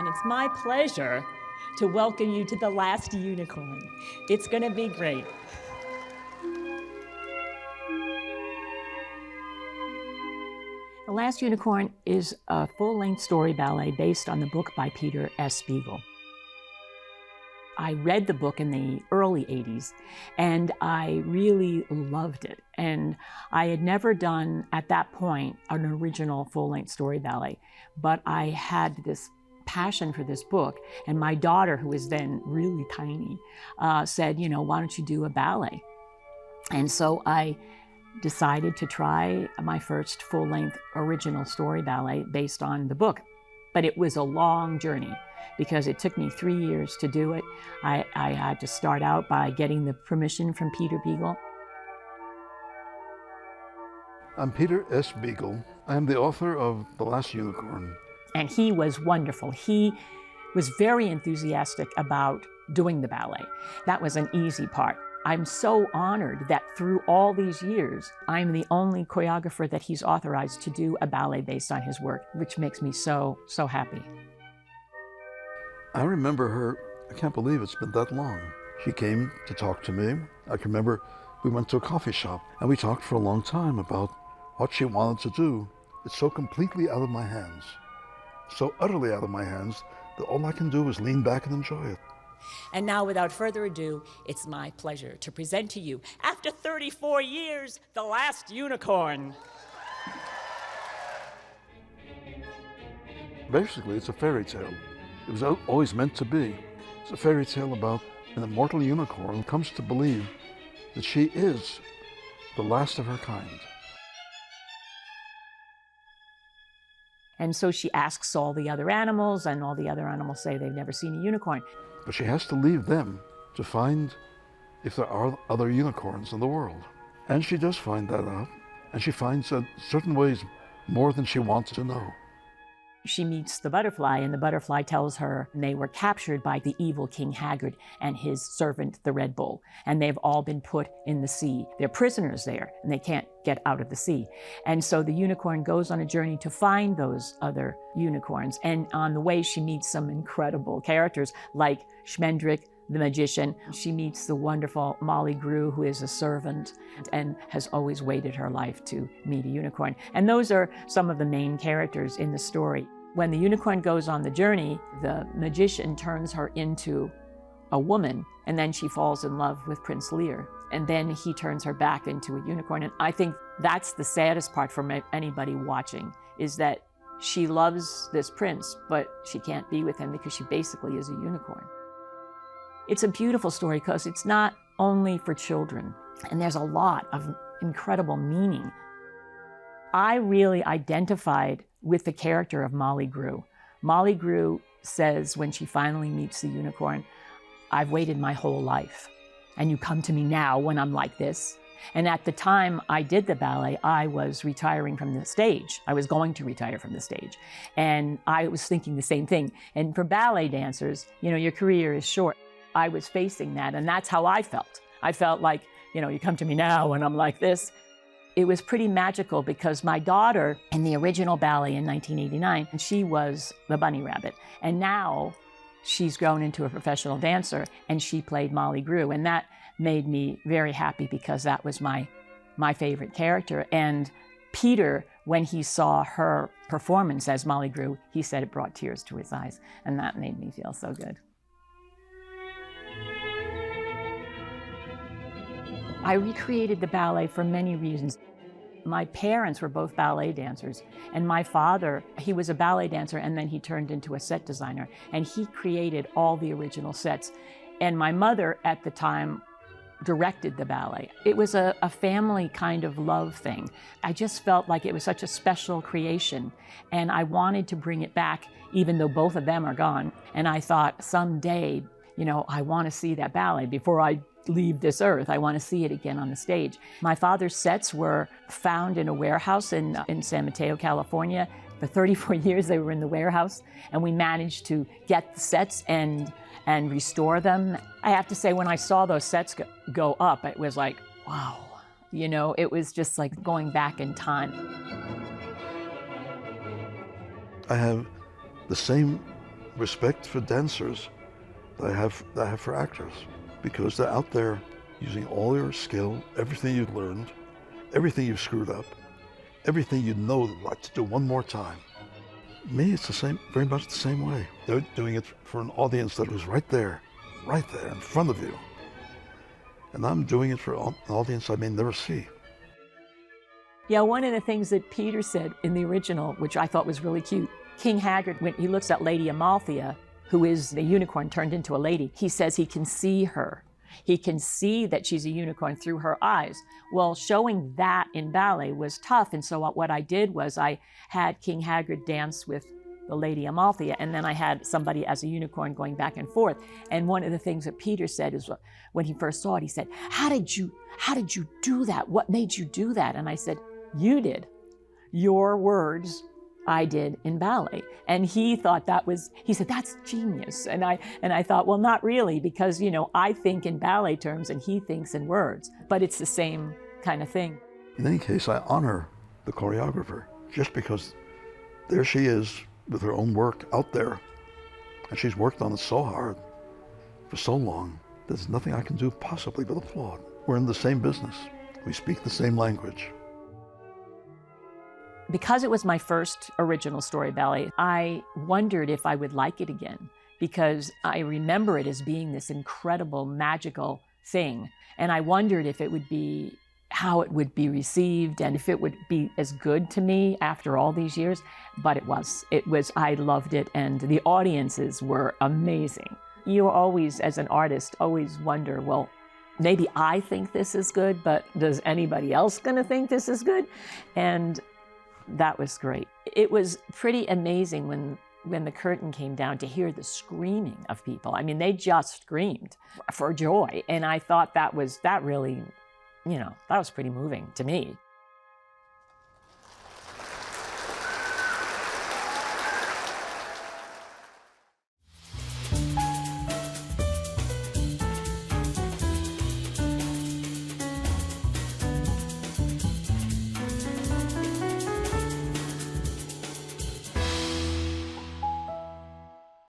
and it's my pleasure to welcome you to The Last Unicorn. It's gonna be great. The Last Unicorn is a full-length story ballet based on the book by Peter S. Beagle. I read the book in the early 80s, and I really loved it. And I had never done, at that point, an original full-length story ballet, but I had this passion for this book, and my daughter, who was then really tiny, said, you know, why don't you do a ballet? And so I decided to try my first full-length original story ballet based on the book. But it was a long journey because it took me 3 years to do it. I had to start out by getting the permission from Peter Beagle. I'm Peter S. Beagle. I am the author of The Last Unicorn. And he was wonderful. He was very enthusiastic about doing the ballet. That was an easy part. I'm so honored that through all these years, I'm the only choreographer that he's authorized to do a ballet based on his work, which makes me so, so happy. I remember her, I can't believe it's been that long. She came to talk to me. I can remember we went to a coffee shop and we talked for a long time about what she wanted to do. It's so completely out of my hands, so utterly out of my hands, that all I can do is lean back and enjoy it. And now, without further ado, it's my pleasure to present to you, after 34 years, The Last Unicorn. Basically, it's a fairy tale. It was always meant to be. It's a fairy tale about an immortal unicorn who comes to believe that she is the last of her kind. And so she asks all the other animals, and all the other animals say they've never seen a unicorn. But she has to leave them to find if there are other unicorns in the world. And she does find that out, and she finds in certain ways more than she wants to know. She meets the butterfly, and the butterfly tells her they were captured by the evil King Haggard and his servant, the Red Bull, and they've all been put in the sea. They're prisoners there, and they can't get out of the sea. And so the unicorn goes on a journey to find those other unicorns, and on the way she meets some incredible characters like Schmendrick, the magician. She meets the wonderful Molly Grew, who is a servant and has always waited her life to meet a unicorn. And those are some of the main characters in the story. When the unicorn goes on the journey, the magician turns her into a woman, and then she falls in love with Prince Lear. And then he turns her back into a unicorn. And I think that's the saddest part for anybody watching, is that she loves this prince, but she can't be with him because she basically is a unicorn. It's a beautiful story because it's not only for children, and there's a lot of incredible meaning. I really identified with the character of Molly Grew. Molly Grew says when she finally meets the unicorn, I've waited my whole life, and you come to me now when I'm like this. And at the time I did the ballet, I was retiring from the stage. I was going to retire from the stage. And I was thinking the same thing. And for ballet dancers, you know, your career is short. I was facing that, and that's how I felt. I felt like, you know, you come to me now when I'm like this. It was pretty magical because my daughter in the original ballet in 1989, she was the bunny rabbit. And now she's grown into a professional dancer, and she played Molly Grew. And that made me very happy because that was my favorite character. And Peter, when he saw her performance as Molly Grew, he said it brought tears to his eyes. And that made me feel so good. I recreated the ballet for many reasons. My parents were both ballet dancers, and my father, he was a ballet dancer, and then he turned into a set designer, and he created all the original sets. And my mother, at the time, directed the ballet. It was a family kind of love thing. I just felt like it was such a special creation, and I wanted to bring it back, even though both of them are gone. And I thought, someday, you know, I want to see that ballet before I leave this earth. I want to see it again on the stage. My father's sets were found in a warehouse in San Mateo, California. For 34 years they were in the warehouse, and we managed to get the sets and restore them. I have to say, when I saw those sets go up, it was like, wow. You know, it was just like going back in time. I have the same respect for dancers that I have for actors, because they're out there using all your skill, everything you've learned, everything you've screwed up, everything you know they'd like to do one more time. Me, it's the same, very much the same way. They're doing it for an audience that was right there in front of you. And I'm doing it for an audience I may never see. Yeah, one of the things that Peter said in the original, which I thought was really cute, King Haggard, when he looks at Lady Amalthea, who is the unicorn turned into a lady, he says he can see her. He can see that she's a unicorn through her eyes. Well, showing that in ballet was tough, and so what I did was I had King Haggard dance with the Lady Amalthea, and then I had somebody as a unicorn going back and forth. And one of the things that Peter said is, when he first saw it, he said, how did you do that? What made you do that? And I said, you did. Your words, I did in ballet. And he thought he said, that's genius. And I thought, well, not really, because, I think in ballet terms and he thinks in words, but it's the same kind of thing. In any case, I honor the choreographer just because there she is with her own work out there, and she's worked on it so hard for so long. There's nothing I can do possibly but applaud. We're in the same business. We speak the same language. Because it was my first original story ballet, I wondered if I would like it again, because I remember it as being this incredible, magical thing. And I wondered if it would be, how it would be received, and if it would be as good to me after all these years. But it was, I loved it, and the audiences were amazing. You always, as an artist, always wonder, well, maybe I think this is good, but does anybody else gonna think this is good? And that was great. It was pretty amazing when the curtain came down to hear the screaming of people. I mean, they just screamed for joy. And I thought that really, that was pretty moving to me.